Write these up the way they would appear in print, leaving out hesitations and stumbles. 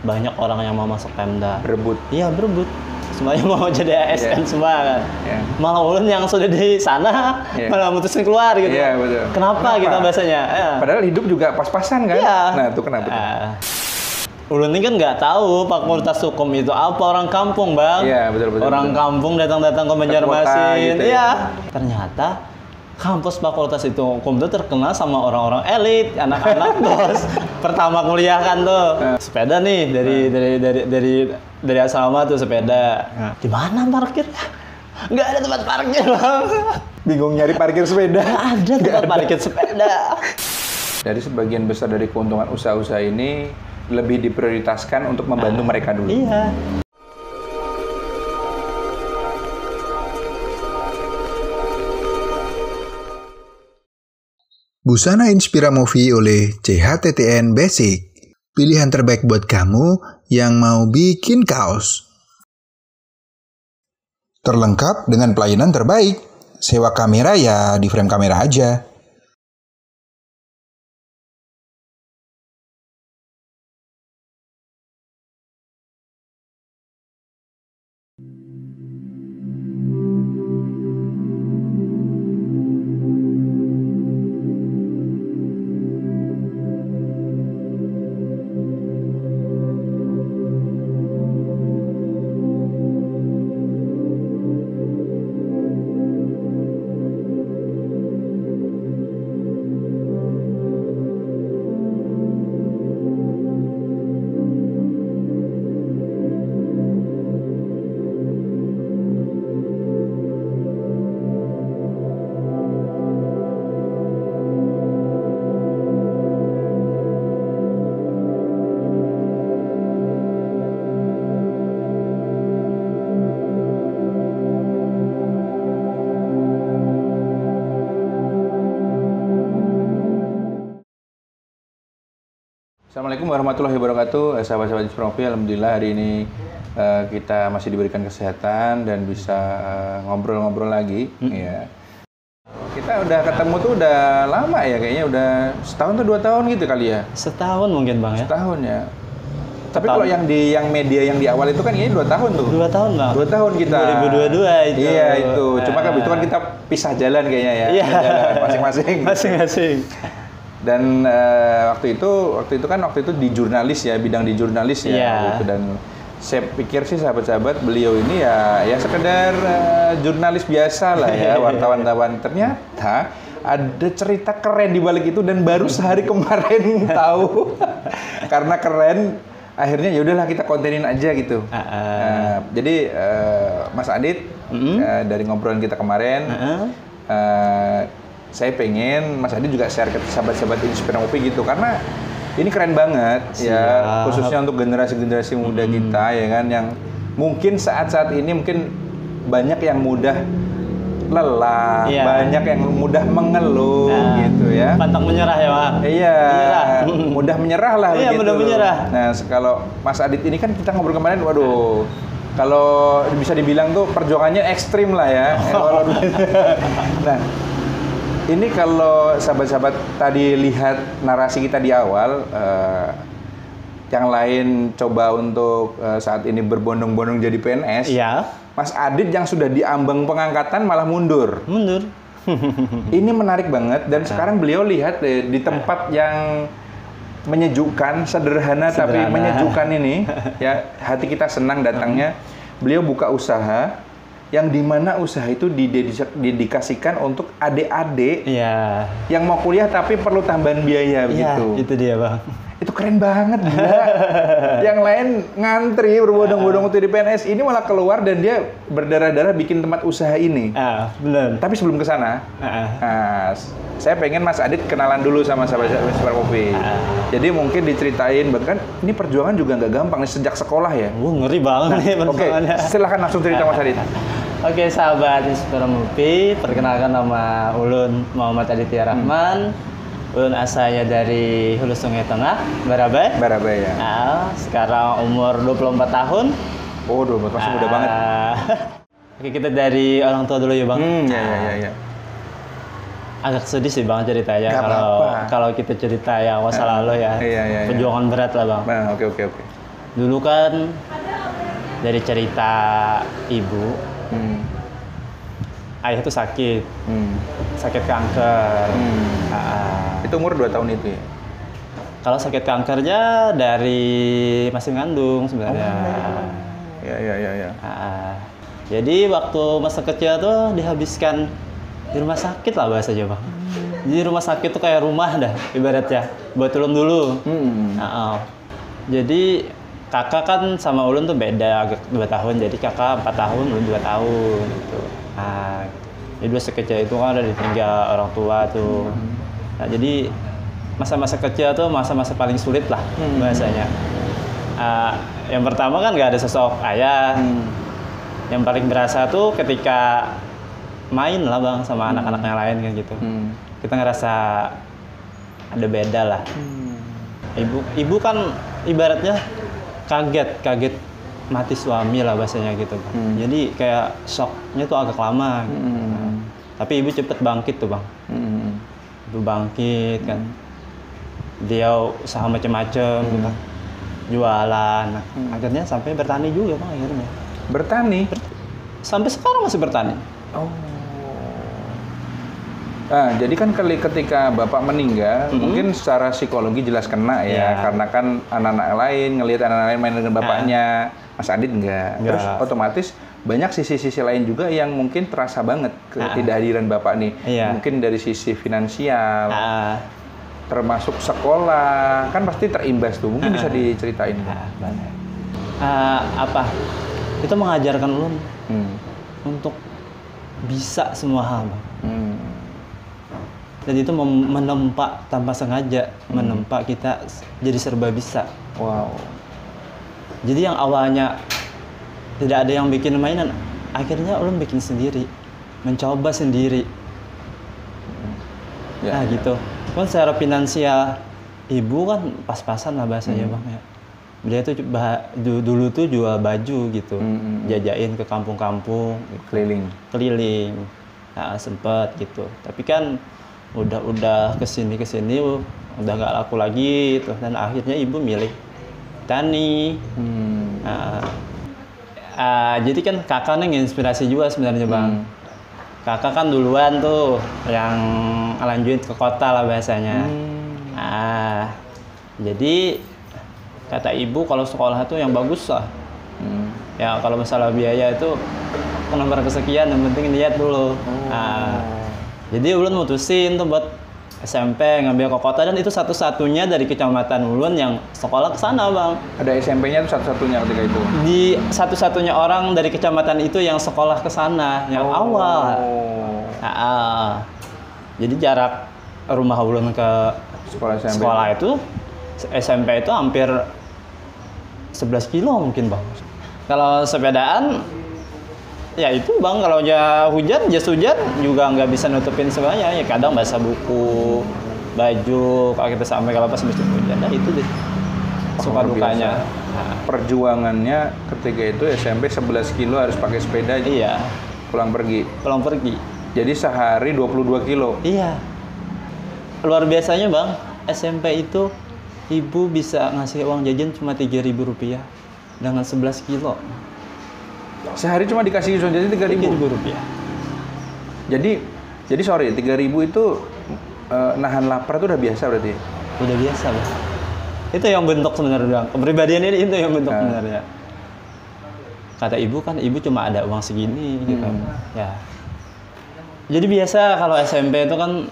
banyak orang yang mau masuk Pemda. Berebut. Iya, berebut. Semuanya mau jadi ASN semua kan. Malah Ulun yang sudah di sana malah mutusin keluar gitu. Iya, betul. Kenapa gitu bahasanya? Padahal hidup juga pas-pasan kan? Iya. Nah, itu kenapa tuh? Ulun ini kan nggak tahu Fakultas Hukum itu apa, orang kampung, Bang. Iya, betul. Orang kampung datang-datang ke Banjarmasin. Gitu, iya. Ternyata kampus Fakultas itu Hukum itu terkenal sama orang-orang elit, anak-anak bos. Pertama kuliah kan tuh. Sepeda nih dari asrama tuh sepeda. Di mana parkirnya? Nggak ada tempat parkir, Bang. Bingung nyari parkir sepeda. Nggak ada tempat parkir sepeda. Dari sebagian besar dari keuntungan usaha-usaha ini lebih diprioritaskan untuk membantu mereka dulu. Iya. Busana Inspira Movie oleh CHTTN Basic. Pilihan terbaik buat kamu yang mau bikin kaos. Terlengkap dengan pelayanan terbaik. Sewa kamera ya di frame kamera aja. Assalamualaikum warahmatullahi wabarakatuh, sahabat-sahabat Inspira Movie. Alhamdulillah hari ini kita masih diberikan kesehatan dan bisa ngobrol-ngobrol lagi. Ya. Kita udah ketemu tuh udah lama ya, kayaknya udah setahun atau 2 tahun gitu kali ya. Setahun mungkin, Bang ya. Setahun ya. Tapi kalau yang media yang di awal itu kan ini 2 tahun tuh. 2 tahun, Bang. 2 tahun kita. 2022 itu. Iya itu. Cuma kan itu kan kita pisah jalan kayaknya ya. Iya. Jalan masing-masing. Masing-masing. Dan waktu itu di jurnalis ya, bidang di jurnalis ya gitu. Dan saya pikir sih sahabat-sahabat beliau ini ya sekedar jurnalis biasa lah ya, wartawan. Ternyata ada cerita keren di balik itu dan baru sehari kemarin tahu. Karena keren, akhirnya ya udahlah kita kontenin aja gitu. Jadi Mas Adit dari ngobrolan kita kemarin saya pengen Mas Adi juga share ke sahabat-sahabat Inspira Movie gitu, karena ini keren banget. Siap. Ya, khususnya untuk generasi-generasi muda kita ya kan, yang mungkin saat-saat ini mungkin banyak yang mudah lelah, banyak yang mudah mengeluh gitu ya. Pantang menyerah ya, Bang. Iya, mudah menyerah lah Iya, begitu. mudah menyerah. Nah, kalau Mas Adit ini kan kita ngobrol kemarin, waduh, kalau bisa dibilang tuh perjuangannya ekstrim lah ya. Nah, ini kalau sahabat-sahabat tadi lihat narasi kita di awal, yang lain coba untuk saat ini berbondong-bondong jadi PNS. Iya. Mas Adit yang sudah diambang pengangkatan malah mundur. Ini menarik banget, dan sekarang beliau lihat di tempat yang menyejukkan, sederhana tapi menyejukkan ini, ya hati kita senang datangnya. Beliau buka usaha yang dimana usaha itu didedikasikan untuk adik-adik yang mau kuliah tapi perlu tambahan biaya begitu. Itu dia, Bang. Itu keren banget, gila. Yang lain ngantri berbondong-bondong untuk di PNS, ini malah keluar dan dia berdarah-darah bikin tempat usaha ini. Benar. Tapi sebelum ke sana, saya pengen Mas Adit kenalan dulu sama sahabat Inspira Movie. Jadi mungkin diceritain, bahkan ini perjuangan juga nggak gampang nih, sejak sekolah ya. Ngeri banget nih perjuangannya. Oke, silahkan langsung cerita Mas Adit. Oke, sahabat Inspira Movie, perkenalkan nama Ulun Muhammad Aditya Rahman. Ulun asalnya dari Hulu Sungai Tengah, Barabai. Barabai ya. Sekarang umur 24 tahun. Oh, 24, masih muda banget. Oke, kita dari orang tua dulu ya, Bang. Iya. Agak sedih sih, Bang, ceritanya kalau kita cerita yang masa lalu ya. Iya. Perjuangan berat lah, Bang. Nah, oke. Dulu kan dari cerita ibu, ayah tuh sakit kanker. Itu umur 2 tahun itu ya? Kalau sakit kankernya dari masih ngandung sebenarnya. Ya. Jadi waktu masa kecil tuh dihabiskan di rumah sakit lah bahasanya bang. Jadi rumah sakit tuh kayak rumah dah ibaratnya. Buat ulun dulu. Jadi kakak kan sama ulun tuh beda 2 tahun. Jadi kakak 4 tahun, ulun 2 tahun gitu. Jadi dua sekecil itu kan udah ditinggal orang tua tuh. Jadi masa-masa kecil tuh masa-masa paling sulit lah bahasanya. Yang pertama kan nggak ada sosok ayah. Yang paling berasa tuh ketika main lah bang sama anak-anak yang lain kan gitu. Kita ngerasa ada beda lah. Ibu kan ibaratnya kaget mati suami lah bahasanya gitu. Jadi kayak shocknya tuh agak lama. Gitu. Tapi ibu cepet bangkit tuh bang. Ibu bangkit kan. Dia usaha macam-macam gitu. Jualan. Akhirnya sampai bertani juga bang akhirnya. Bertani? Sampai sekarang masih bertani. Jadi kan ketika bapak meninggal, mungkin secara psikologi jelas kena ya, karena kan anak-anak lain ngelihat anak-anak lain main dengan bapaknya, Mas Adit enggak. Terus otomatis banyak sisi-sisi lain juga yang mungkin terasa banget ketidakhadiran bapak nih. Mungkin dari sisi finansial, termasuk sekolah, kan pasti terimbas tuh. Mungkin bisa diceritain. Itu mengajarkan ulun untuk bisa semua hal, bang. Dan itu menempa tanpa sengaja, menempa kita jadi serba bisa. Wow. Jadi yang awalnya tidak ada yang bikin mainan, akhirnya ulun bikin sendiri, mencoba sendiri. Nah gitu. Kan secara finansial, ibu kan pas-pasan lah bahasanya bang ya. Dia tuh dulu tuh jual baju gitu, jajain ke kampung-kampung, keliling. Nah, sempet gitu. Tapi kan udah kesini udah nggak laku lagi gitu. Dan akhirnya ibu milih tani. Jadi kan kakak nih nginspirasi juga sebenarnya bang. Kakak kan duluan tuh yang lanjut ke kota lah bahasanya. Jadi kata ibu kalau sekolah tuh yang bagus lah. Ya kalau masalah biaya itu nomor kesekian, yang penting niat dulu. Jadi ulun mutusin tuh buat SMP ngambil ke kota, dan itu satu-satunya dari kecamatan ulun yang sekolah ke sana bang. Ada SMP-nya tuh satu-satunya ketika itu? Di satu-satunya orang dari kecamatan itu yang sekolah ke sana, yang awal. Jadi jarak rumah ulun ke sekolah itu, SMP itu hampir 11 kilo mungkin bang. Kalau sepedaan, ya itu bang, kalau hujan, jas hujan juga nggak bisa nutupin semuanya. Ya kadang basah buku, baju, kalau kita sampai kalau pas musim hujan, nah itu deh suka dukanya. Perjuangannya ketika itu SMP 11 kilo harus pakai sepeda. Iya. Pulang pergi. Jadi sehari 22 kilo. Iya. Luar biasanya bang, SMP itu ibu bisa ngasih uang jajan cuma Rp3.000 dengan 11 kilo. Sehari cuma dikasih uang jajan Rp3.000. Jadi sorry, 3.000 itu nahan lapar itu udah biasa berarti? Udah biasa bang. Itu yang bentuk sebenarnya, kepribadian ini itu yang bentuk sebenarnya. Kata ibu kan, ibu cuma ada uang segini gitu. Ya. Jadi biasa kalau SMP itu kan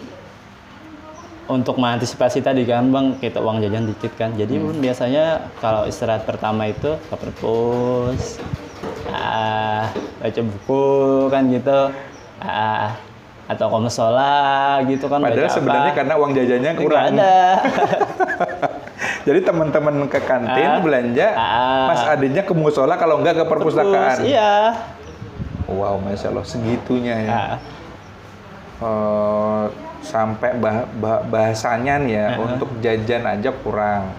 untuk mengantisipasi tadi kan bang, kita uang jajan dikit kan. Jadi biasanya kalau istirahat pertama itu ke perpus, baca buku kan gitu, atau ke musola gitu kan. Padahal sebenarnya karena uang jajannya kurang. Nggak ada. Jadi teman-teman ke kantin belanja, Mas Aditnya ke musola, kalau enggak ke perpustakaan. Iya. Wow, Masya Allah, segitunya ya. Sampai bahasanya nih ya, untuk jajan aja kurang.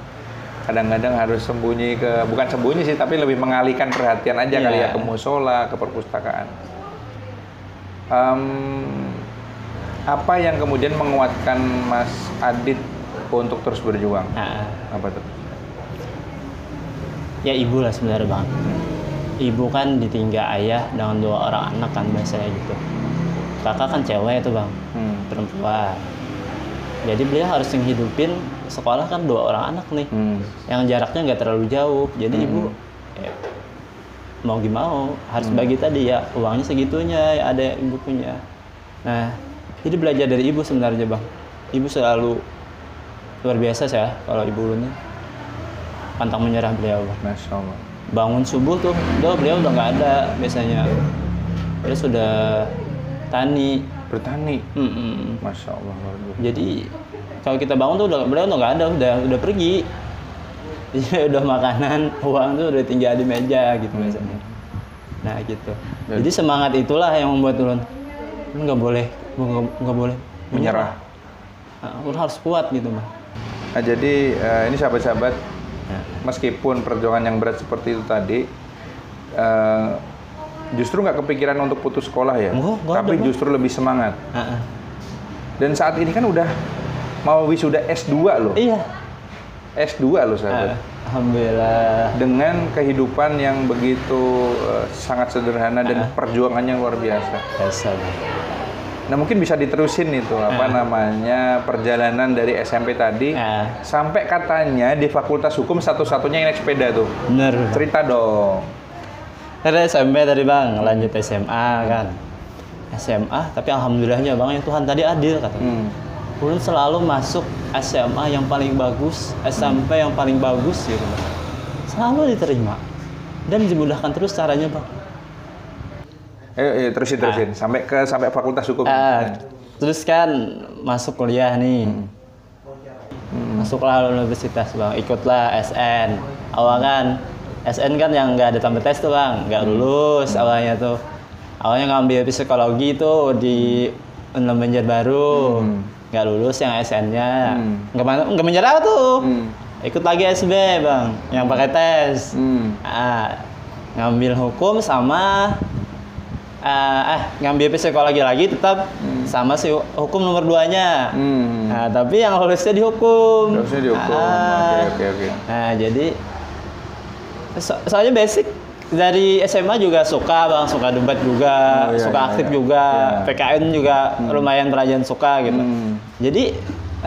Kadang-kadang harus sembunyi bukan sembunyi sih, tapi lebih mengalihkan perhatian aja kali ya, ke musola, ke perpustakaan. Apa yang kemudian menguatkan Mas Adit untuk terus berjuang? Apa tuh? Ya ibu lah sebenarnya bang. Ibu kan ditinggal ayah dengan 2 orang anak kan biasanya gitu. Kakak kan cewek itu bang, perempuan. Jadi beliau harus menghidupin sekolah kan 2 orang anak nih, yang jaraknya nggak terlalu jauh. Jadi ibu ya, mau gimana harus bagi tadi ya uangnya segitunya ya ada ibu punya. Nah jadi belajar dari ibu sebenarnya bang. Ibu selalu luar biasa saya kalau ibu ini pantang menyerah beliau bang. Masya Allah. Bangun subuh tuh, beliau udah nggak ada biasanya. Dia sudah tani. Bertani. Masya Allah. Jadi kalau kita bangun tuh beliau udah nggak ada, udah pergi. Jadi udah makanan, uang tuh udah tinggal di meja gitu biasanya. Nah gitu. Jadi semangat itulah yang membuat turun. Nggak boleh Menyerah. Nah, harus kuat gitu bang. Nah jadi ini sahabat-sahabat, meskipun perjuangan yang berat seperti itu tadi, justru nggak kepikiran untuk putus sekolah ya, tapi justru lebih semangat. Dan saat ini kan udah mau wisuda S2 loh. Iya. S2 loh sahabat. Alhamdulillah. Dengan kehidupan yang begitu sangat sederhana dan perjuangannya luar biasa. Biasa. Nah mungkin bisa diterusin itu namanya perjalanan dari SMP tadi sampai katanya di Fakultas Hukum satu-satunya yang naik sepeda tuh. Bener. Cerita dong. Dari SMP tadi bang, lanjut SMA kan. SMA, tapi alhamdulillahnya bang, yang Tuhan tadi adil katanya. Ulun selalu masuk SMA yang paling bagus, SMP yang paling bagus gitu bang. Selalu diterima dan dimudahkan terus caranya bang. Ayo terusin sampai Fakultas Hukum. Terus kan masuk kuliah nih. Masuklah universitas bang, ikutlah SN. Awal kan SN kan yang nggak ada tambah tes tuh bang, nggak lulus awalnya tuh. Awalnya ngambil psikologi tuh di Unpad Banjarbaru, nggak lulus yang SN-nya. Nggak menyerah tuh. Ikut lagi SB bang, yang pakai tes. Ngambil hukum sama ngambil psikologi lagi tetap sama si hukum nomor 2-nya. Nah, tapi yang lulusnya di hukum. Oke. Nah, jadi soalnya basic dari SMA juga suka bang, suka debat juga, suka aktif juga, PKN juga lumayan perajaan suka gitu. Jadi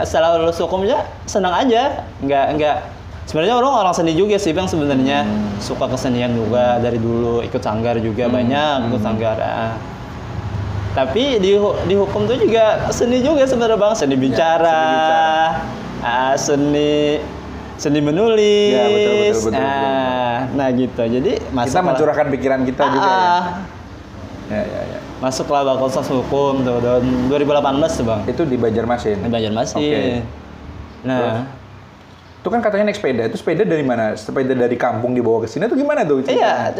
setelah lulus hukumnya senang aja, nggak sebenarnya orang seni juga sih bang sebenarnya, suka kesenian juga dari dulu, ikut sanggar juga banyak, ikut sanggar. Tapi di hukum tuh juga seni juga sebenarnya bang, seni bicara, seni menulis. Ya, betul. Nah gitu. Jadi kita mencurahkan pikiran kita juga ya. Masuklah Fakultas Hukum tuh tahun 2018 tuh bang. Itu di Banjarmasin. Di Banjarmasin. Okay. Nah, itu kan katanya naik sepeda. Itu sepeda dari mana? Sepeda dari kampung dibawa ke sini atau gimana tuh? Iya.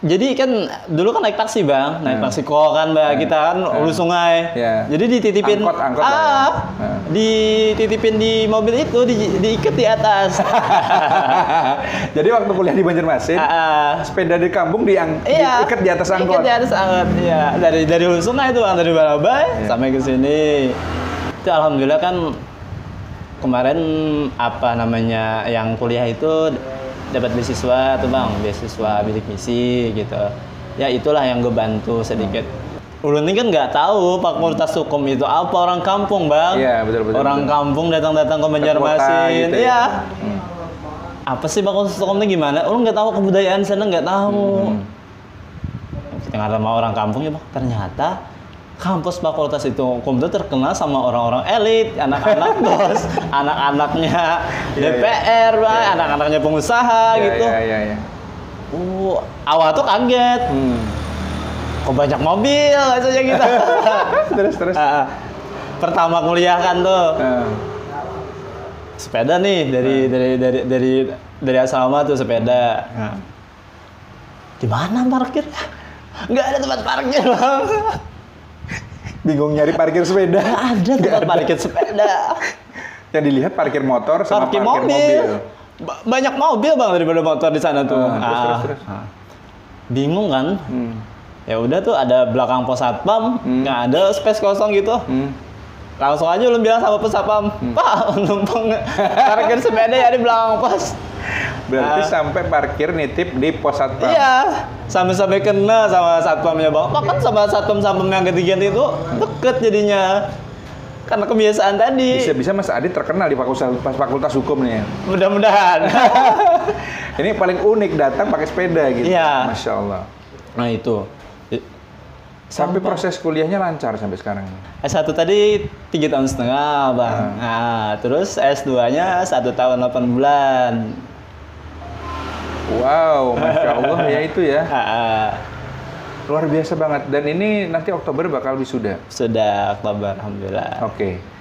Jadi kan dulu kan naik taksi bang, naik taksi kok kan mbak, kita kan ulu sungai. Jadi dititipin, angkot dititipin di mobil itu, diikat di atas. Jadi waktu kuliah di Banjarmasin, sepeda di kampung diikat di atas angkot. Ikat di atas angkot, iya. Dari ulu sungai itu bang, dari Balabai sampai ke sini. Itu alhamdulillah kan kemarin yang kuliah itu dapat beasiswa tuh bang, beasiswa bidik misi gitu. Ya itulah yang gue bantu sedikit. Ulun ini kan nggak tahu Fakultas Hukum itu apa, orang kampung bang. Iya betul. Orang kampung datang ke Banjarmasin. Gitu iya. Apa sih Fakultas Hukum itu gimana? Ulun nggak tahu kebudayaan sana, nggak tahu. Kita nggak sama orang kampung ya bang. Ternyata kampus Fakultas itu Hukum itu terkenal sama orang-orang elit, anak-anak bos, anak-anaknya DPR, anak-anaknya pengusaha gitu. Iya. Awal tuh kaget. Kok banyak mobil aja gitu. Terus. Pertama kuliah kan tuh. Sepeda nih dari asrama tuh sepeda. Di mana parkirnya? Nggak ada tempat parkir, Bang. Bingung nyari parkir sepeda. Nggak ada tempat parkir sepeda. Yang dilihat parkir motor sama parkir mobil. Banyak mobil Bang daripada motor di sana tuh. Terus. Bingung kan? Ya udah tuh ada belakang pos satpam, nggak ada space kosong gitu. Langsung aja lu bilang sama pos satpam, Pak, numpang parkir sepeda ya di belakang pos. Berarti sampai parkir nitip di pos satpam. Iya, sampai kena sama satpamnya bang. Bahkan sama satpam yang ganti-ganti itu deket jadinya. Karena kebiasaan tadi. Bisa-bisa Mas Adit terkenal di fakultas hukum nih ya. Mudah-mudahan. Ini paling unik, datang pakai sepeda gitu. Iya. Masya Allah. Nah itu. Sampai proses kuliahnya lancar sampai sekarang. S1 tadi 3,5 tahun bang. Nah, terus S2-nya 1 tahun 8 bulan. Wow, Masya Allah ya itu ya. Luar biasa banget. Dan ini nanti Oktober bakal wisuda. Sudah Oktober, alhamdulillah. Oke.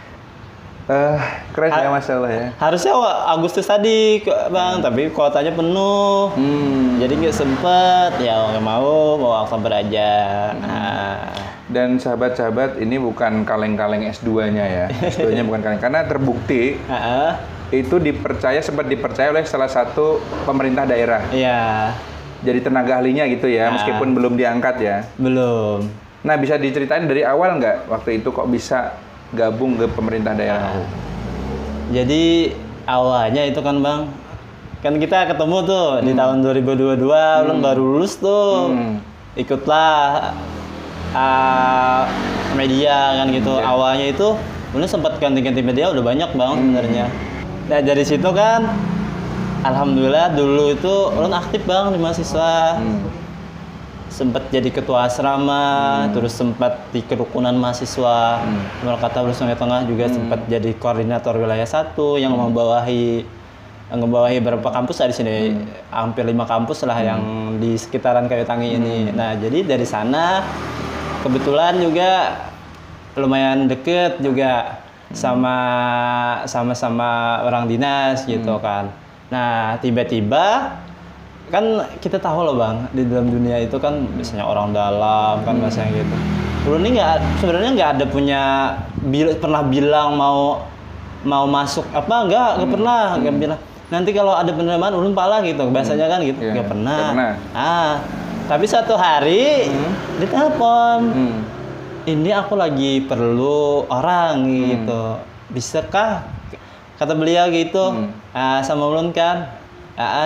Keren ya Masya Allah ya. Harusnya Agustus tadi bang, tapi kuotanya penuh. Jadi nggak sempet, ya nggak mau Oktober aja. Dan sahabat-sahabat, ini bukan kaleng-kaleng S2-nya ya. S2-nya bukan kaleng, karena terbukti itu sempat dipercaya oleh salah satu pemerintah daerah. Iya. Jadi tenaga ahlinya gitu ya, meskipun belum diangkat ya. Belum. Nah, bisa diceritain dari awal nggak waktu itu kok bisa gabung ke pemerintah daerah? Jadi awalnya itu kan bang, kan kita ketemu tuh di tahun 2022, belum baru lulus tuh, ikutlah media kan gitu. Awalnya itu belum sempat ganti-ganti media udah banyak bang sebenarnya. Nah dari situ kan, alhamdulillah dulu itu ulun aktif bang di mahasiswa. Sempat jadi ketua asrama, terus sempat di kerukunan mahasiswa. Kata Lulus Sungai Tengah juga sempat jadi koordinator wilayah 1 yang membawahi beberapa kampus di sini, hampir 5 kampus lah yang di sekitaran Kayu Tangi ini. Nah, jadi dari sana kebetulan juga lumayan deket juga sama orang dinas gitu kan. Nah, tiba-tiba kan kita tahu loh bang, di dalam dunia itu kan biasanya orang dalam kan bahasanya gitu. Dulu ini sebenarnya nggak ada pernah bilang mau masuk apa nggak pernah nggak bilang. Nanti kalau ada penerimaan ulun pala gitu bahasanya kan gitu nggak pernah. Tapi satu hari ditelepon, ini aku lagi perlu orang gitu, bisakah? Kata beliau gitu, sama ulun kan.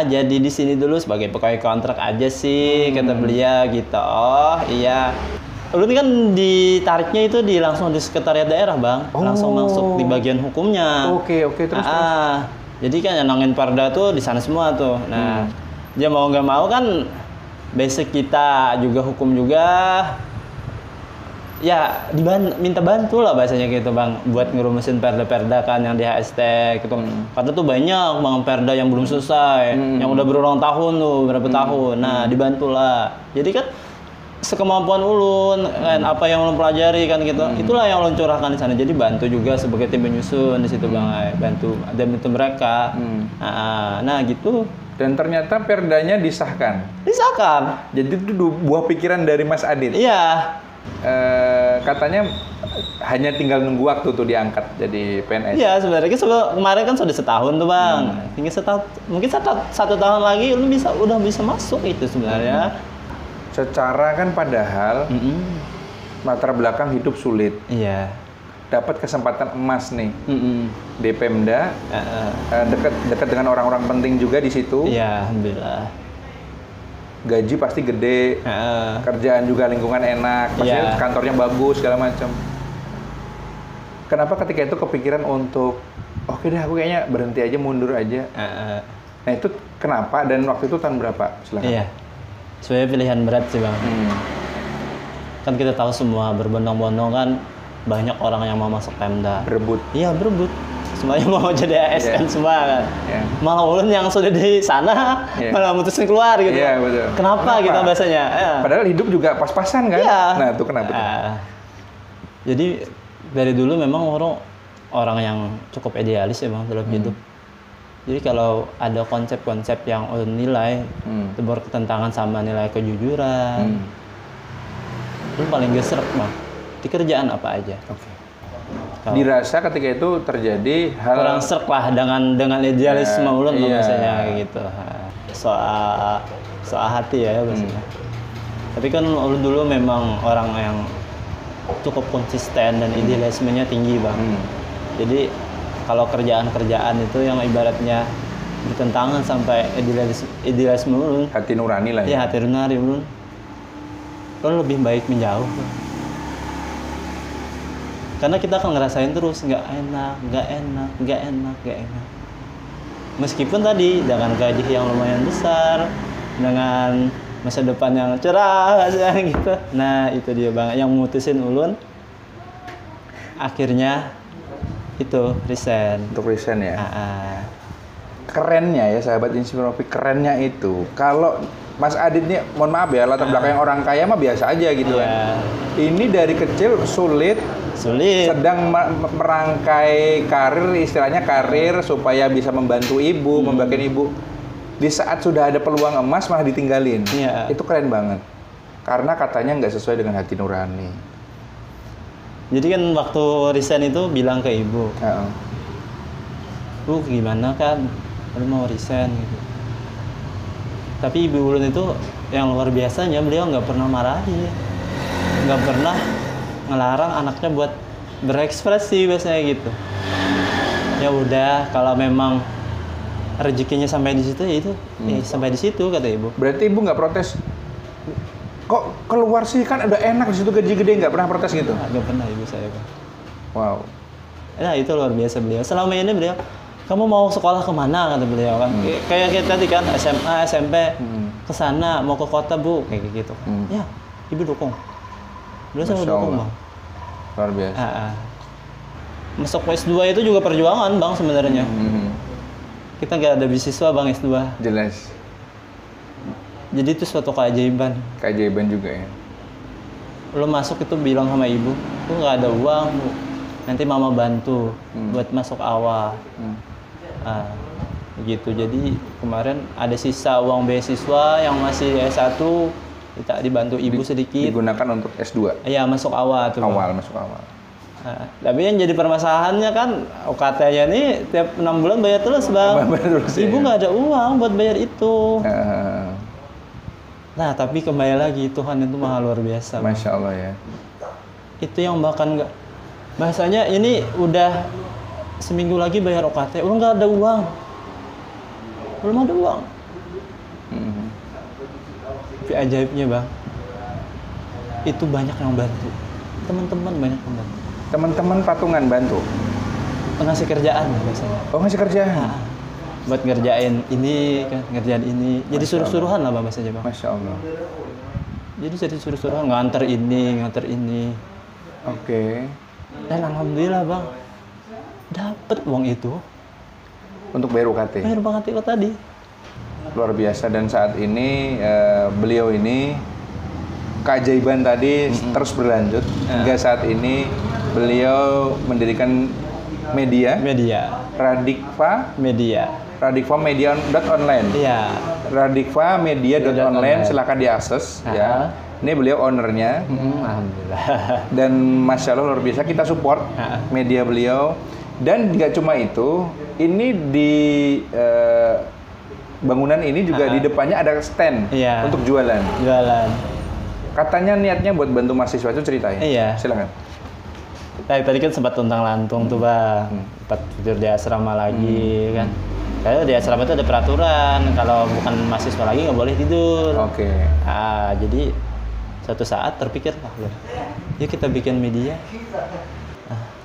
Jadi di sini dulu sebagai pegawai kontrak aja sih, kata beliau gitu. Oh iya. Ulun kan ditariknya itu langsung di sekretariat daerah bang, langsung masuk di bagian hukumnya. Oke terus. Jadi kan yang Perda tuh di sana semua tuh. Nah, dia mau nggak mau kan, basic kita juga hukum juga. Ya minta bantu lah bahasanya gitu bang, buat ngerumusin perda-perda kan yang di HST gitu. Karena tuh banyak bang perda yang belum selesai, yang udah berulang tahun tuh berapa tahun. Nah dibantulah. Jadi kan sekemampuan ulun kan, apa yang ulun pelajari kan gitu. Itulah yang ulun curahkan di sana. Jadi bantu juga sebagai tim penyusun di situ bang, bantu mereka. Nah gitu. Dan ternyata perdanya disahkan. Jadi itu buah pikiran dari Mas Adit. Iya. Katanya hanya tinggal nunggu waktu tuh diangkat jadi PNS. Iya sebenarnya kemarin kan sudah setahun tuh bang. Tinggal mungkin satu tahun lagi lu udah bisa masuk itu sebenarnya. Secara kan padahal latar belakang hidup sulit. Iya. Dapat kesempatan emas nih di Pemda, dekat dengan orang-orang penting juga di situ. Iya alhamdulillah. Gaji pasti gede, kerjaan juga lingkungan enak, pasti kantornya bagus segala macam. Kenapa ketika itu kepikiran untuk oke deh aku kayaknya berhenti aja, mundur aja? Nah itu kenapa dan waktu itu tahun berapa? Silakan. Iya, sebenarnya pilihan berat sih bang. Kan kita tahu semua berbondong-bondong kan banyak orang yang mau masuk Pemda. Berebut. Iya berebut. Semuanya mau jadi ASN semua kan. Malah ulun yang sudah di sana malah mutusin keluar gitu. Iya betul. Kenapa gitu bahasanya? Padahal hidup juga pas-pasan kan. Nah itu kenapa? Jadi dari dulu memang orang yang cukup idealis ya bang dalam hidup. Jadi kalau ada konsep-konsep yang ulun nilai itu bertentangan sama nilai kejujuran, ulun paling gesrek bang. Di kerjaan apa aja. Dirasa ketika itu terjadi hal kurang serk lah dengan idealisme ulun biasanya gitu. Soal hati ya biasanya. Tapi kan ulun dulu memang orang yang cukup konsisten dan idealismenya tinggi bang. Jadi kalau kerjaan-kerjaan itu yang ibaratnya bertentangan sampai idealisme ulun. Hati nurani lah Ya ya. hati nurani ulun. Ulun lebih baik menjauh. Karena kita akan ngerasain terus nggak enak. Meskipun tadi dengan gaji yang lumayan besar, dengan masa depan yang cerah gitu. Nah, itu dia Bang yang mutusin ulun akhirnya itu resign. Untuk resign ya. Ah. Kerennya ya sahabat Inspirasi, kerennya itu kalau Mas Adit nih, mohon maaf ya, latar belakang orang kaya mah biasa aja gitu kan. Ini dari kecil sulit sedang merangkai karir, istilahnya karir supaya bisa membantu ibu, membagian ibu. Di saat sudah ada peluang emas malah ditinggalin. Iya. Itu keren banget. Karena katanya nggak sesuai dengan hati nurani. Jadi kan waktu resign itu bilang ke ibu, Bu gimana kan, lu mau resign gitu. Tapi ibu ulun itu yang luar biasanya, beliau nggak pernah marahi, nggak pernah ngelarang anaknya buat berekspresi biasanya gitu. Ya udah, kalau memang rezekinya sampai di situ ya itu, sampai di situ kata ibu. Berarti ibu nggak protes? Kok keluar sih, kan udah enak di situ gaji gede, nggak pernah protes gitu? Nggak pernah ibu saya Pak. Wow. Nah itu luar biasa beliau. Selama ini beliau, kamu mau sekolah kemana kata beliau kan? Kayak kita tadi kan SMA, SMP, ke sana mau ke kota Bu, kayak gitu. Ya, ibu dukung. Beliau selalu dukung Bang. Luar biasa. Masuk S2 itu juga perjuangan Bang sebenarnya. Kita nggak ada beasiswa Bang S2. Jelas. Jadi itu suatu keajaiban. Keajaiban juga ya. Lo masuk itu bilang sama ibu, lu nggak ada uang Bu. Nanti mama bantu buat masuk awal. Begitu. Jadi kemarin ada sisa uang beasiswa yang masih S1, kita dibantu ibu sedikit. Digunakan untuk S2? Iya, masuk awal tuh. Masuk awal. Tapi yang jadi permasalahannya kan UKT-nya nih tiap 6 bulan bayar terus Bang. Ibu nggak ada uang buat bayar itu. Nah, tapi kembali lagi, Tuhan itu maha luar biasa. Masya Allah ya. Itu yang bahkan nggak, bahasanya ini udah seminggu lagi bayar UKT, udah nggak ada uang. Belum ada uang. Tapi ajaibnya Bang, itu banyak yang bantu. Teman-teman banyak yang bantu. Teman-teman patungan bantu? Ngasih kerjaan biasanya. Oh, ngasih kerjaan? Buat ngerjain ini kan, ngerjain ini. Jadi suruh-suruhan lah Bang biasanya Bang. Masya Allah. Jadi suruh-suruhan, nganter ini. Oke. Dan alhamdulillah Bang, dapet uang itu. Untuk bayar UKT? Bayar UKT tadi. Luar biasa, dan saat ini beliau ini keajaiban tadi terus berlanjut. Hingga saat ini beliau mendirikan media. Radikfa Media.online. Iya. Radikfa Media.online, silakan diakses ya. Ini beliau ownernya. Alhamdulillah. Dan Masya Allah luar biasa, kita support media beliau. Dan nggak cuma itu, ini di bangunan ini juga di depannya ada stand untuk jualan. Katanya niatnya buat bantu mahasiswa, itu ceritain. Iya. Silakan. Tadi kan sempat tuntang lantung tuh Bang, sempat tidur di asrama lagi kan. Karena di asrama itu ada peraturan, kalau bukan mahasiswa lagi nggak boleh tidur. Oke. Jadi suatu saat terpikir, yuk kita bikin media.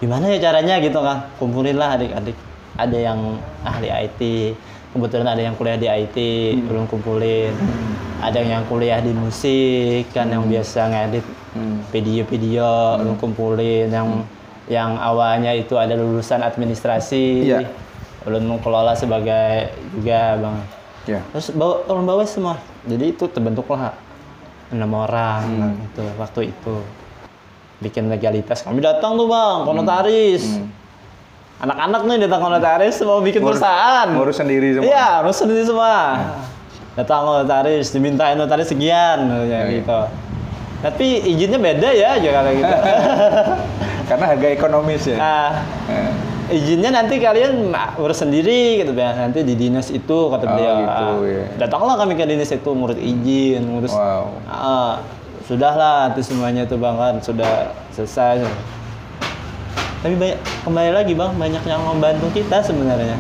Gimana ya caranya gitu kan? Kumpulin lah adik-adik. Ada yang ahli IT, kebetulan ada yang kuliah di IT, belum kumpulin. Ada yang kuliah di musik kan, yang biasa ngedit video-video, belum kumpulin. Yang awalnya itu ada lulusan administrasi, belum mengelola sebagai juga Bang. Terus bawa semua. Jadi itu terbentuklah 6 orang itu waktu itu. Bikin legalitas. Kami datang tuh Bang, notaris. Anak-anak nih datang notaris mau bikin perusahaan. Ngurus sendiri semua? Iya, ngurus sendiri semua. Datang notaris, dimintain notaris sekian, gitu. Tapi izinnya beda ya, kalau gitu. Karena harga ekonomis ya? Izinnya nanti kalian urus sendiri gitu ya. Nanti di dinas itu kata beliau. Gitu, ya. Datanglah kami ke dinas itu ngurus izin, ngurus. Sudahlah nanti semuanya itu Bang kan sudah selesai. Tapi kembali lagi Bang, banyak yang membantu kita sebenarnya.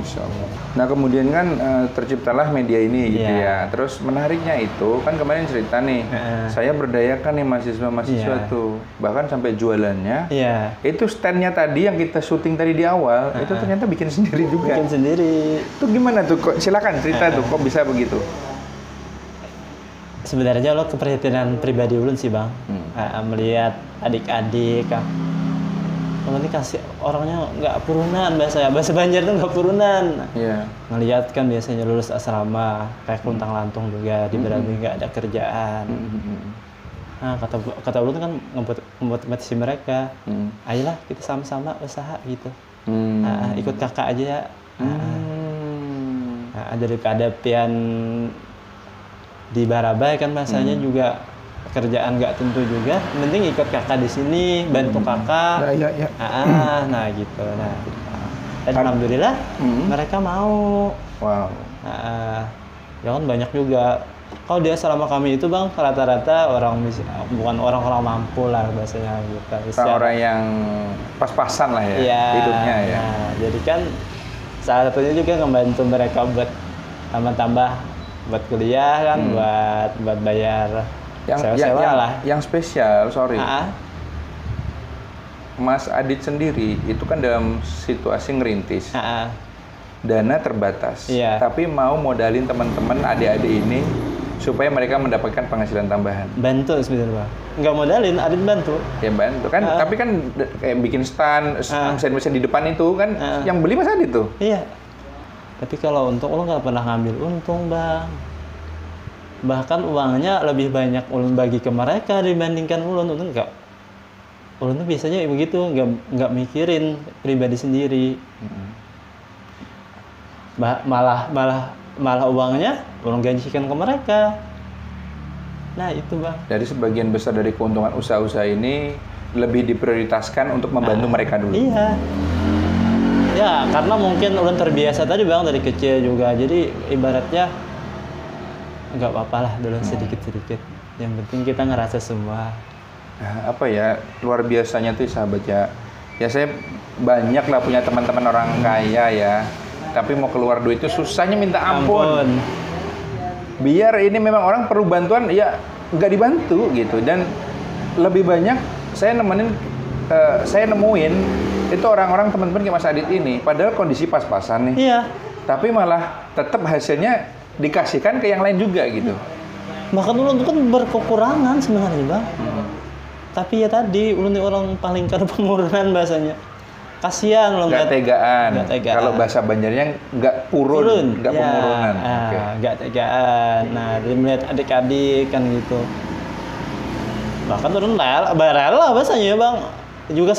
Insya Allah. Nah kemudian kan terciptalah media ini gitu Iya. ya. Terus menariknya itu kan kemarin cerita nih, saya berdayakan nih mahasiswa-mahasiswa Iya. tuh, bahkan sampai jualannya. Iya. Itu standnya tadi yang kita syuting tadi di awal, itu ternyata bikin sendiri juga. Bikin sendiri. Itu gimana tuh? Kok silakan cerita tuh, kok bisa begitu? Sebenarnya lo keprihatinan pribadi ulun sih bang, melihat adik-adik, kalau ini kasih orangnya nggak purunan bahasa Banjar tuh nggak purunan. Iya. Ngelihat kan biasanya lulus asrama kayak kuntang lantung juga di Berabi nggak ada kerjaan. Nah kata ulun kan ngemotivasi mereka, ayolah kita sama-sama usaha gitu. Ikut kakak aja ya. Daripada pian di Barabai kan bahasanya juga kerjaan nggak tentu juga, penting ikut kakak di sini, bantu kakak. Ya. Nah gitu. Nah, dan alhamdulillah mereka mau. Wow. Ya kan banyak juga. Kalau dia selama kami itu bang, rata-rata bukan orang-orang mampu lah bahasanya gitu. Orang yang pas-pasan lah ya, hidupnya ya. Nah, jadi kan salah satunya juga ngebantu mereka buat tambah-tambah buat kuliah kan, buat bayar sewa-sewa lah. Yang spesial, sorry. Mas Adit sendiri itu kan dalam situasi ngerintis. Dana terbatas. Iya. Tapi mau modalin teman-teman adik-adik ini supaya mereka mendapatkan penghasilan tambahan. Bantu sebenarnya, Bang. Nggak modalin, Adit bantu. Ya bantu kan, tapi kan kayak bikin stand, mesin-mesin di depan itu kan yang beli Mas Adit tuh. Iya. Tapi kalau untung lo nggak pernah ngambil untung, Bang. Bahkan uangnya lebih banyak ulun bagi ke mereka dibandingkan ulun. Ulun nggak. Ulun tuh biasanya begitu, nggak mikirin pribadi sendiri. Malah uangnya ulun gajikan ke mereka. Nah itu bang. Jadi sebagian besar dari keuntungan usaha-usaha ini lebih diprioritaskan untuk membantu mereka dulu. Iya. Ya karena mungkin ulun terbiasa tadi bang dari kecil juga. Jadi ibaratnya nggak apa-apa lah dulu sedikit-sedikit. Yang penting kita ngerasa semua. Apa ya luar biasanya tuh sahabat ya. Ya saya banyak lah punya teman-teman orang kaya ya. Tapi mau keluar duit itu susahnya minta ampun. Biar ini memang orang perlu bantuan ya nggak dibantu gitu. Dan lebih banyak saya nemuin itu orang-orang teman-teman kayak Mas Adit ini padahal kondisi pas-pasan nih. Iya. Tapi malah tetap hasilnya dikasihkan ke yang lain juga gitu. Bahkan ulun kan berkekurangan sebenarnya bang. Tapi ya tadi ulun ini orang paling karo pengurunan bahasanya. Kasihan loh nggak tegaan. Kalau bahasa Banjarnya nggak purun, nggak pengurunan. Nggak tegaan. Nah, dia melihat adik-adik kan gitu. Bahkan turun rela bahasanya bang. Juga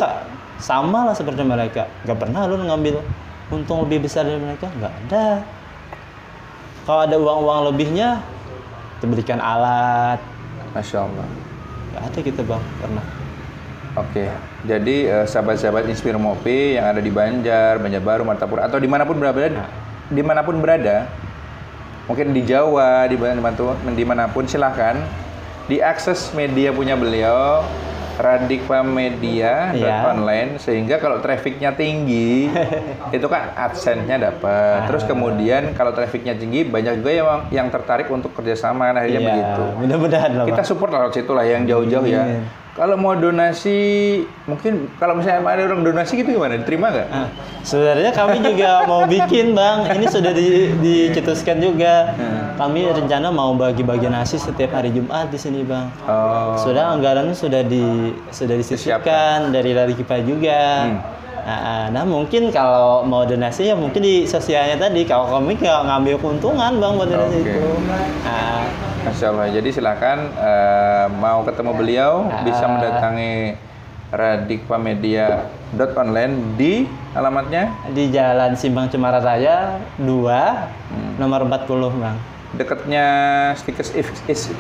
sama lah seperti mereka. Nggak pernah lu ngambil untung lebih besar dari mereka. Nggak ada. Kalau ada uang-uang lebihnya, diberikan alat. Masya Allah. Nggak ada gitu bang, pernah. Oke, jadi sahabat-sahabat Inspire Mopi yang ada di Banjar Baru, Martapura atau dimanapun berada, mungkin di Jawa, dimanapun silahkan diakses media punya beliau, Radikfa Media online, sehingga kalau trafficnya tinggi itu kan AdSense-nya dapat. Terus kemudian kalau trafficnya tinggi banyak juga yang tertarik untuk kerjasama, akhirnya begitu. Mudah-mudahan lah. Kita support lewat situ lah yang jauh-jauh ya. Kalau mau donasi, mungkin kalau misalnya ada orang donasi gitu gimana? Diterima nggak? Sebenarnya kami juga mau bikin bang. Ini sudah dicetuskan juga. Kami rencana mau bagi-bagi nasi setiap hari Jumat di sini bang. Sudah anggarannya sudah disisipkan dari Radikfa juga. Nah mungkin kalau mau donasi ya mungkin di sosialnya tadi. Kalau kami nggak ngambil keuntungan bang buat donasi itu. Masya Allah. Jadi silakan mau ketemu beliau bisa mendatangi Radikfa Media.online di alamatnya di Jalan Simbang Cemara Raya 2 nomor 40 bang. Dekatnya Stickers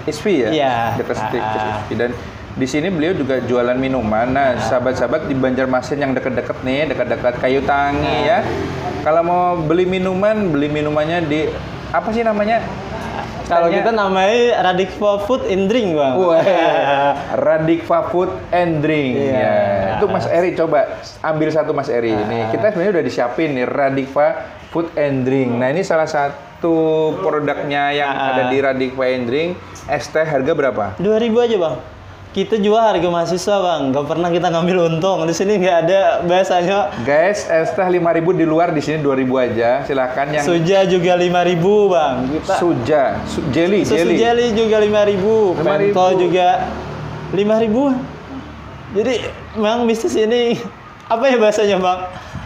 ISV ya? Iya. Dekat Stickers ISV. Dan di sini beliau juga jualan minuman. Nah, sahabat-sahabat di Banjarmasin yang dekat-dekat nih, dekat-dekat Kayu Tangi ya. Kalau mau beli minumannya di apa sih namanya? Kalau kita namanya Radikfa Food and Drink bang. Radikfa Food and Drink. Ya. Itu Mas Eri coba ambil satu Mas Eri ini. Kita sebenarnya udah disiapin nih Radikfa Food and Drink. Nah, ini salah satu produknya yang ada di Radikpa and Drink. Es teh harga berapa? 2.000 aja bang. Kita jual harga mahasiswa bang, nggak pernah kita ngambil untung. Di sini nggak ada biasanya. Guys, es teh 5.000 di luar, di sini 2.000 aja. Silakan yang Suja juga 5.000 bang. Kita jelly. susu jelly juga 5.000. Pentol juga 5.000. Jadi memang bisnis ini apa ya bahasanya bang?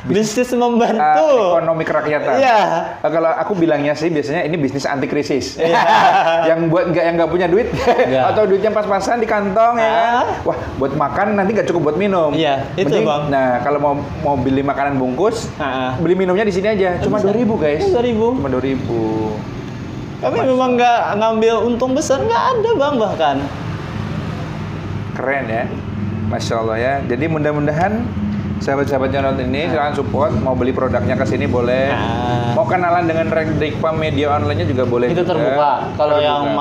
Bisnis membantu ekonomi kerakyatan. Iya. Kalau aku bilangnya sih biasanya ini bisnis anti krisis. yang buat yang nggak punya duit atau duitnya pas-pasan di kantong ya kan. Wah, buat makan nanti nggak cukup buat minum. Iya, itu Mending, bang. Nah, kalau mau beli makanan bungkus, beli minumnya di sini aja. Cuma 2.000 guys. 2.000. Cuma 2.000. Kami memang nggak ngambil untung besar, nggak ada bang bahkan. Keren ya. Masya Allah ya. Jadi mudah-mudahan sahabat-sahabat channel ini silahkan support, mau beli produknya ke sini boleh, mau kenalan dengan Radikpa media online-nya juga boleh. Itu juga. terbuka. Kalau yang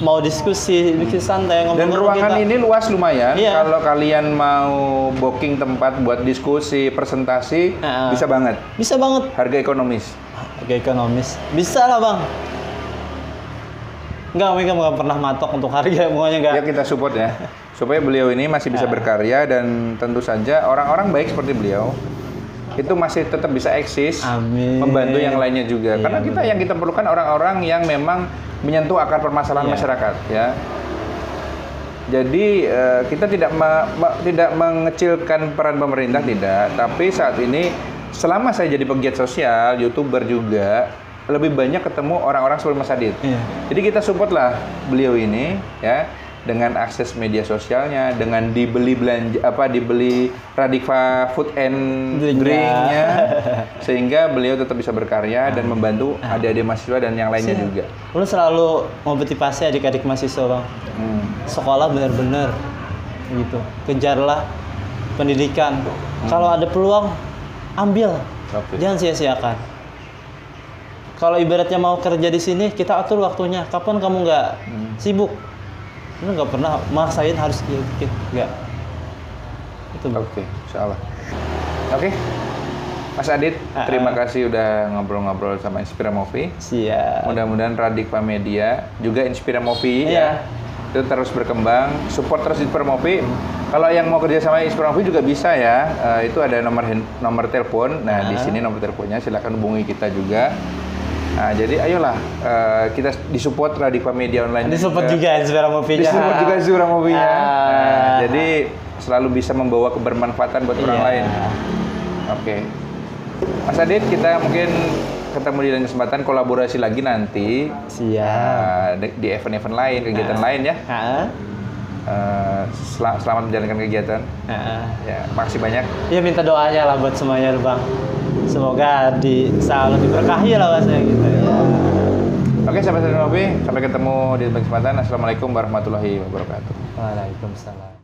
mau diskusi santai dan ruangan ini luas lumayan. Iya. Kalau kalian mau booking tempat buat diskusi, presentasi, bisa banget. Bisa banget. Harga ekonomis. Harga ekonomis. Bisa lah bang. Enggak, mereka nggak pernah matok untuk harga, pokoknya enggak. Ya kita support ya. Supaya beliau ini masih bisa berkarya dan tentu saja orang-orang baik seperti beliau itu masih tetap bisa eksis, Amin. Membantu yang lainnya juga. Karena yang kita perlukan orang-orang yang memang menyentuh akar permasalahan masyarakat ya. Jadi kita tidak mengecilkan peran pemerintah tidak, tapi saat ini selama saya jadi pegiat sosial, YouTuber juga lebih banyak ketemu orang-orang seperti Mas Adit. Jadi kita support lah beliau ini ya. Dengan akses media sosialnya, dengan dibeli Radikpa Food and Drink-nya, sehingga beliau tetap bisa berkarya dan membantu adik-adik mahasiswa dan yang lainnya juga. Lu selalu motivasi adik-adik mahasiswa bang, sekolah benar-benar gitu, kejarlah pendidikan. Kalau ada peluang, ambil, jangan sia-siakan. Kalau ibaratnya mau kerja di sini, kita atur waktunya. Kapan kamu nggak sibuk? Lu nggak pernah maksain harus dikit, nggak. Itu bang. Oke, insyaallah. Oke, Mas Adit, terima kasih udah ngobrol-ngobrol sama Inspira Movie. Siap. Mudah-mudahan Radikpa Media juga Inspira Movie ya. Itu terus berkembang, support terus Inspira Movie. Kalau yang mau kerja sama Inspira Movie juga bisa ya. Itu ada nomor telepon. Nah, di sini nomor teleponnya, silakan hubungi kita juga. Nah, jadi ayolah kita disupport Radikpa Media Online. Disupport juga Inspira Movie-nya. Disupport juga Inspira Movie-nya. Nah, jadi selalu bisa membawa kebermanfaatan buat orang lain. Oke. Mas Adit, kita mungkin ketemu di lain kesempatan, kolaborasi lagi nanti. Siap. Di event-event lain, kegiatan lain ya. Selamat menjalankan kegiatan. Ya, makasih banyak. Ya minta doanya lah buat semuanya bang. Semoga selalu diberkahi lah bahasanya gitu ya. Oke, sampai ketemu di kesempatan. Assalamualaikum warahmatullahi wabarakatuh. Waalaikumsalam.